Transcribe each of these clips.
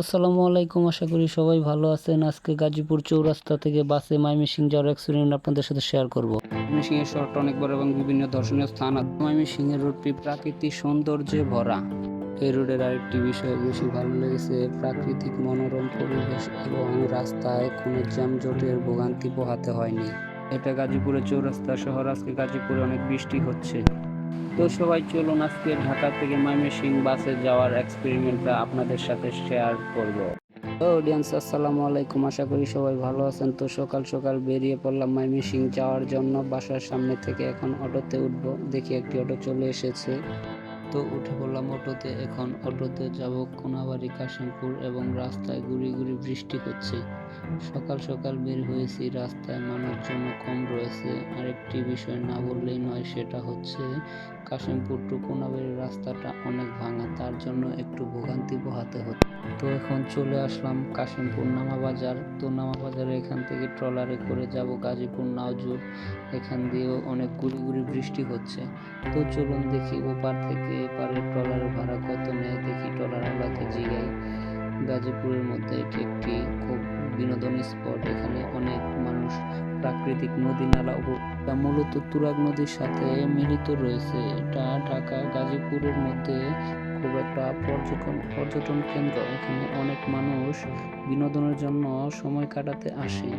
আসসালামু আলাইকুম, আশা করি সবাই ভালো আছেন। আজকে গাজীপুর চৌরাস্তা থেকে বাসে ময়মনসিংহ যাওয়ার এক্সপিরিয়েন্স আপনাদের সাথে শেয়ার করব। ময়মনসিংহের শহরটা অনেক বড় এবং বিভিন্ন দর্শনীয় স্থান আছে। ময়মনসিংহের রোডটি প্রাকৃতিক সৌন্দর্যে ভরা। এই রোডের আরেকটি বিষয় বেশি ভালো লেগেছে, প্রাকৃতিক মনোরম পরিবেশ এবং রাস্তায় কোনো যানজটের ভোগান্তি পোহাতে হয়নি। এটা গাজীপুরের চৌরাস্তা শহর। আজকে গাজীপুরে অনেক বৃষ্টি হচ্ছে। তো সবাই চলুন আজকে ঢাকা থেকে ময়মনসিংহ বাসে যাওয়ার এক্সপেরিমেন্টটা আপনাদের সাথে শেয়ার করব। তো অডিয়েন্স, আসসালামু আলাইকুম, আশা করি সবাই ভালো আছেন। তো সকাল সকাল বেরিয়ে পড়লাম ময়মনসিংহ যাওয়ার জন্য। বাসার সামনে থেকে এখন অটোতে উঠবো। দেখি একটি অটো চলে এসেছে, তো উঠে পড়লাম অটোতে। এখন অটোতে যাব কোনাবাড়ি, কাশিমপুর এবং রাস্তায় গুড়ি গুড়ি বৃষ্টি হচ্ছে। সকাল সকাল বের হয়েছি, রাস্তায় মানুষজন কম রয়েছে। আরেকটি বিষয় না বললেই নয়, সেটা হচ্ছে কাশিমপুর টু কোনাবাড়ির রাস্তাটা অনেক ভাঙা, তার জন্য একটু ভোগান্তি পোহাতে হচ্ছে। তো এখন চলে আসলাম কাশিমপুর নামাবাজার। তো নামাবাজারে এখান থেকে ট্রলারে করে যাব গাজীপুর নাওজুর। এখান দিয়েও অনেক গুড়ি গুড়ি বৃষ্টি হচ্ছে। তো চলুন দেখি ওপার থেকে এপারে ট্রলারের ভাড়া কত নেয়, দেখি ট্রলারওয়ালাকে জিগাই। গাজীপুরের মধ্যে এটি একটি খুব বিনোদন স্পট। এখানে অনেক মানুষ প্রাকৃতিক নদী নালা এটা মূলত তুরাগ নদীর সাথে মিলিত রয়েছে। এটা ঢাকা গাজীপুরের মধ্যে খুব একটা পর্যটন কেন্দ্র। এখানে অনেক মানুষ বিনোদনের জন্য সময় কাটাতে আসে।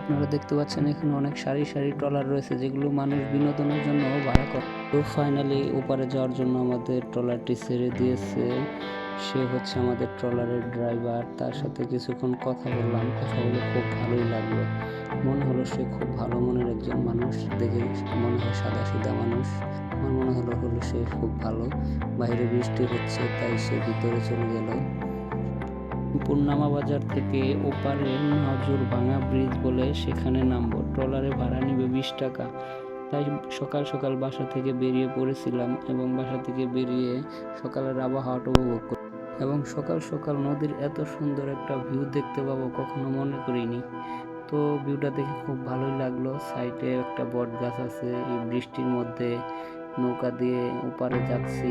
আপনারা দেখতে পাচ্ছেন এখানে অনেক সারি সারি ট্রলার রয়েছে, যেগুলো মানুষ বিনোদনের জন্য ভাড়া করে। তো ফাইনালি ওপারে যাওয়ার জন্য আমাদের ট্রলারটি ছেড়ে দিয়েছে। সে হচ্ছে আমাদের ট্রলারের ড্রাইভার। তার সাথে কিছুক্ষণ কথা বললাম, কথা বলে খুব ভালোই লাগলো। মনে হলো সে খুব ভালো মনের একজন মানুষ। দেখে মনে হয় সাদা সিধা মানুষ। আমার মনে হলো সে খুব ভালো। বাইরে বৃষ্টি হচ্ছে, তাই সে ভিতরে চলে গেল। নামাবাজার থেকে ওপারে নাওজুর ভাঙা ব্রিজ বলে সেখানে নামবো। ট্রলারে ভাড়া নিবে 20 টাকা। তাই সকাল সকাল বাসা থেকে বেরিয়ে পড়েছিলাম এবং বাসা থেকে বেরিয়ে সকালের আবহাওয়াটা উপভোগ করি। এবং সকাল সকাল নদীর এত সুন্দর একটা ভিউ দেখতে পাবো কখনো মনে করিনি। তো ভিউটা দেখে খুব ভালোই লাগলো। সাইডে একটা বট গাছ আছে। এই বৃষ্টির মধ্যে নৌকা দিয়ে ওপারে যাচ্ছি,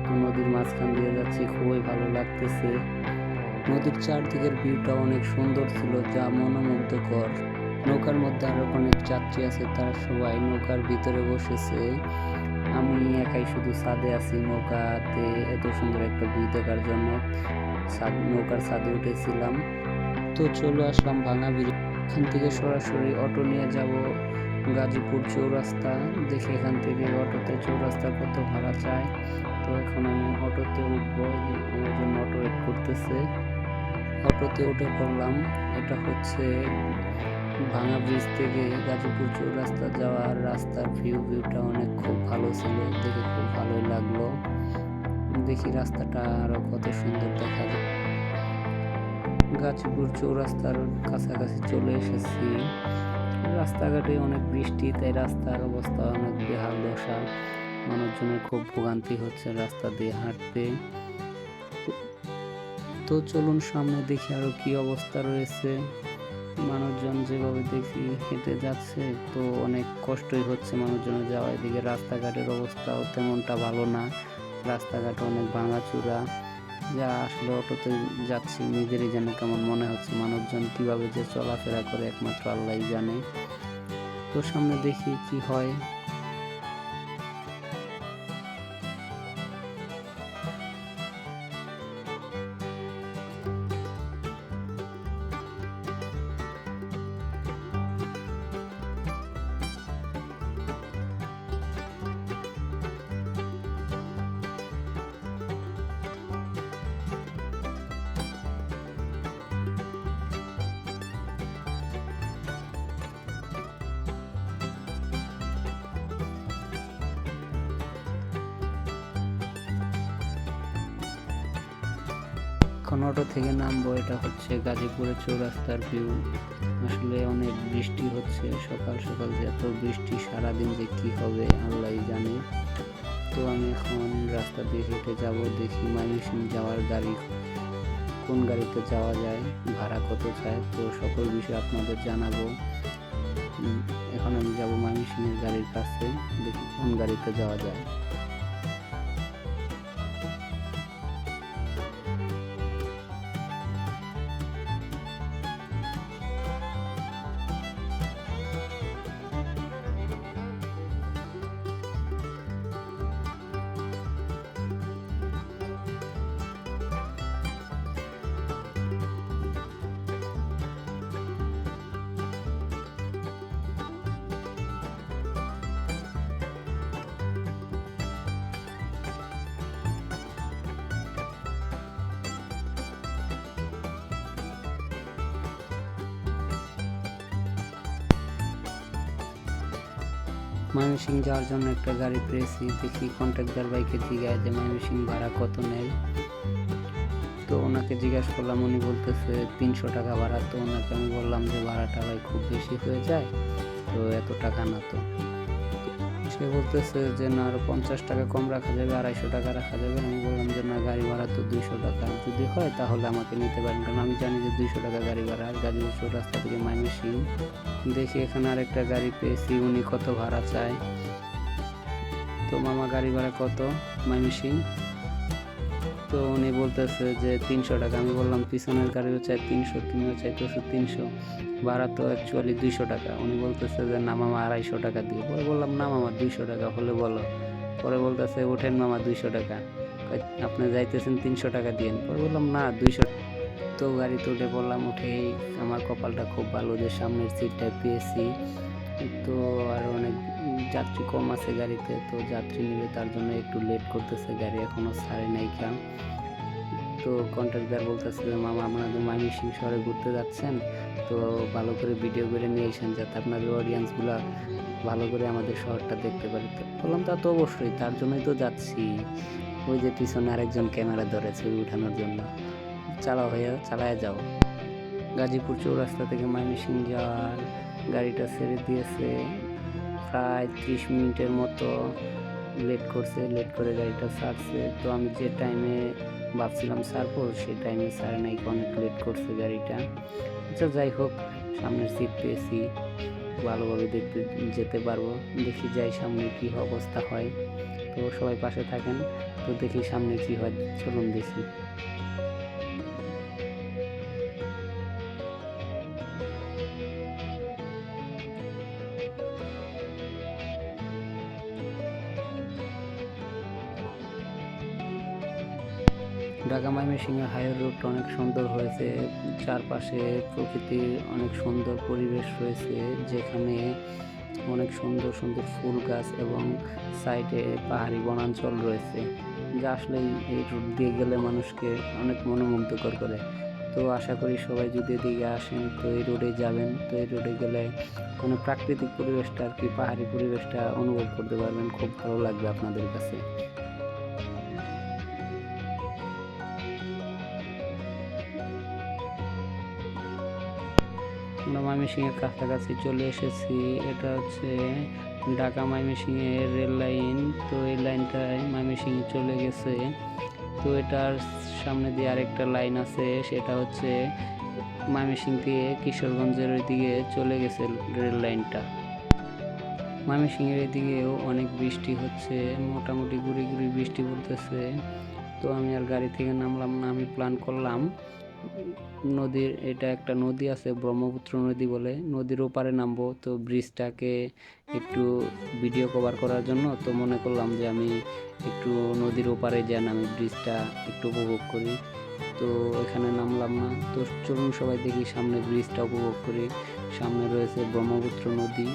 তো নদীর মাঝখান দিয়ে যাচ্ছি, খুবই ভালো লাগতেছে। নদীর চারদিকের ভিউটা অনেক সুন্দর ছিল, যা মনোমুগ্ধকর। নৌকার মধ্যে আরো অনেক যাত্রী আছে, তারা সবাই নৌকার ভিতরে বসেছে। আমি একাই শুধু ছাদে আছি নৌকাতে। এত সুন্দর একটা ভিউ দেখার জন্য নৌকার ছাদে উঠেছিলাম। তো চলে আসলাম ভাঙা ব্রিজ। এখান থেকে সরাসরি অটো নিয়ে যাব গাজীপুর চৌরাস্তা। দেখি এখান থেকে অটোতে চৌরাস্তা কত ভাড়া চায়। তো এখন আমি অটোতে উঠবো, আমার জন্য অটো ওয়েট করতেছে। অটোতে উঠে পড়লাম। এটা হচ্ছে ভাঙা ব্রিজ থেকে গাজীপুর চৌরাস্তা যাওয়ার রাস্তার ভিউটা অনেক খুব ভালো ছিল, দেখে খুব ভালোই লাগলো। দেখি রাস্তাটা আরো কত সুন্দর দেখা যায়। গাজীপুর চৌরাস্তার কাছাকাছি চলে এসেছি। রাস্তাঘাটে অনেক বৃষ্টি, তাই রাস্তার অবস্থা অনেক বেহাল দশা। মানুষজনের খুব ভোগান্তি হচ্ছে রাস্তা দিয়ে হাঁটতে। তো চলুন সামনে দেখি আরো কি অবস্থা রয়েছে। মানুষজন যেভাবে দেখি হেঁটে যাচ্ছে, তো অনেক কষ্টই হচ্ছে মানুষজনের যাওয়া। এদিকে রাস্তাঘাটের অবস্থাও তেমনটা ভালো না, রাস্তাঘাট অনেক ভাঙাচোরা। যা আসলে অটোতে যাচ্ছি নিজেরই যেন কেমন মনে হচ্ছে। মানুষজন কিভাবে যে চলাফেরা করে একমাত্র আল্লাহই জানে। তো সামনে দেখি কি হয়। এখন অটো থেকে নামবো। এটা হচ্ছে গাজীপুরের চৌরাস্তার ভিউ। আসলে অনেক বৃষ্টি হচ্ছে সকাল সকাল, যে এত বৃষ্টি সারাদিন যে কি হবে আল্লাহই জানে। তো আমি এখন রাস্তা দিয়ে হেঁটে যাব, দেখি ময়মনসিংহ যাওয়ার গাড়ি কোন গাড়িতে যাওয়া যায়, ভাড়া কত চায়। তো সকল বিষয় আপনাদের জানাবো। এখন আমি যাব ময়মনসিংহের গাড়ির কাছে, দেখি কোন গাড়িতে যাওয়া যায়। ময়মনসিং যাওয়ার জন্য একটা গাড়ি পেয়েছি। দেখি কন্ট্রাক্টর বাইকে জিজ্ঞাসা যে ময়মনসিং ভাড়া কত নেয়। তো ওনাকে জিজ্ঞাসা করলাম, উনি বলতেছে 300 টাকা ভাড়া। তো ওনাকে আমি বললাম যে ভাড়াটা ভাই খুব বেশি হয়ে যায়, তো এত টাকা না। তো সে বলতেছে যে না, আরো 50 টাকা কম রাখা যাবে, 250 টাকা রাখা যাবে। আমি বললাম যে না, গাড়ি ভাড়া তো 200 টাকা, যদি হয় তাহলে আমাকে নিতে পারেন, কারণ আমি জানি যে 200 টাকা গাড়ি ভাড়া। আর গাজীপুর চৌরাস্তা থেকে ময়মনসিং। দেখি এখানে আরেকটা গাড়ি পেয়েছি, উনি কত ভাড়া চায়। তো মামা গাড়ি ভাড়া কত ময়মনসিং? তো উনি বলতেছে যে 300 টাকা। আমি বললাম পিছনের গাড়িও চাই 300, তুমিও চাইতেছো 300, ভাড়া তো অ্যাকচুয়ালি 200 টাকা। উনি বলতেছে যে না মামা 250 টাকা দিও। পরে বললাম না মামা 200 টাকা হলে বলো। পরে বলতেছে ওঠেন মামা 200 টাকা, আপনি যাইতেছেন 300 টাকা দিয়েন। পরে বললাম না 200। তো গাড়িতে উঠে পড়লাম। উঠেই আমার কপালটা খুব ভালো যে সামনের সিটটা পেয়েছি। তো আর অনেক যাত্রী কম আছে গাড়িতে, তো যাত্রী নিবে, তার জন্য একটু লেট করতেছে, গাড়ি এখনো ছাড়ে নাই কাম। তো কন্ট্রাক্টর বলতেছে যে মামা আপনাদের ময়মনসিং শহরে ঘুরতে যাচ্ছেন, তো ভালো করে ভিডিও করে নিয়ে এসেন যাতে আপনাদের অডিয়েন্সগুলা ভালো করে আমাদের শহরটা দেখতে পারে। তো বললাম তা তো অবশ্যই, তার জন্যই তো যাচ্ছি। ওই যে পিছনে আরেকজন ক্যামেরা ধরে ছবি উঠানোর জন্য। চালায় যাও। গাজীপুর চৌরাস্তা থেকে ময়মনসিং যাওয়ার গাড়িটা ছেড়ে দিয়েছে, প্রায় 30 মিনিটের মতো লেট করছে। লেট করে গাড়িটা ছাড়ছে। তো আমি যে টাইমে ভাবছিলাম ছাড়বো, সেই টাইমে ছাড়ে নাই, অনেক লেট করছে গাড়িটা। আচ্ছা যাই হোক, সামনের সিট পেয়েছি, ভালোভাবে দেখতে যেতে পারবো। দেখি যাই সামনে কি অবস্থা হয়। তো সবাই পাশে থাকেন। তো দেখি সামনে কি হয়, চলুন দেখি। ঢাকা ময়মনসিংহের হাইওয়ে রোডটা অনেক সুন্দর হয়েছে। চারপাশে প্রকৃতির অনেক সুন্দর পরিবেশ রয়েছে, যেখানে অনেক সুন্দর সুন্দর ফুল গাছ এবং সাইডে পাহাড়ি বনাঞ্চল রয়েছে, যা আসলে এই রোড দিয়ে গেলে মানুষকে অনেক মনোমুগ্ধকর করে। তো আশা করি সবাই যদি এদিকে আসেন তো এই রোডে যাবেন। তো এই রোডে গেলে মানে প্রাকৃতিক পরিবেশটা আর কি, পাহাড়ি পরিবেশটা অনুভব করতে পারবেন, খুব ভালো লাগবে আপনাদের কাছে। আমরা ময়মনসিংহের কাছাকাছি চলে এসেছি। এটা হচ্ছে ঢাকা ময়মনসিংহের রেল লাইন। তো এই লাইনটায় ময়মনসিংহে চলে গেছে। তো এটার সামনে দিয়ে আরেকটা লাইন আছে, সেটা হচ্ছে ময়মনসিংহ দিয়ে কিশোরগঞ্জের ওইদিকে চলে গেছে রেল লাইনটা। ময়মনসিংহের এদিকেও অনেক বৃষ্টি হচ্ছে, মোটামুটি গুড়ি গুড়ি বৃষ্টি পড়তেছে। তো আমি আর গাড়ি থেকে নামলাম না, আমি প্ল্যান করলাম নদীর, এটা একটা নদী আছে ব্রহ্মপুত্র নদী বলে, নদীর ওপারে নামবো। তো ব্রিজটাকে একটু ভিডিও কভার করার জন্য তো মনে করলাম যে আমি একটু নদীর ওপারে যান, আমি ব্রিজটা একটু উপভোগ করি। তো এখানে নামলাম না। তো চলুন সবাই দেখি সামনে ব্রিজটা উপভোগ করি। সামনে রয়েছে ব্রহ্মপুত্র নদী।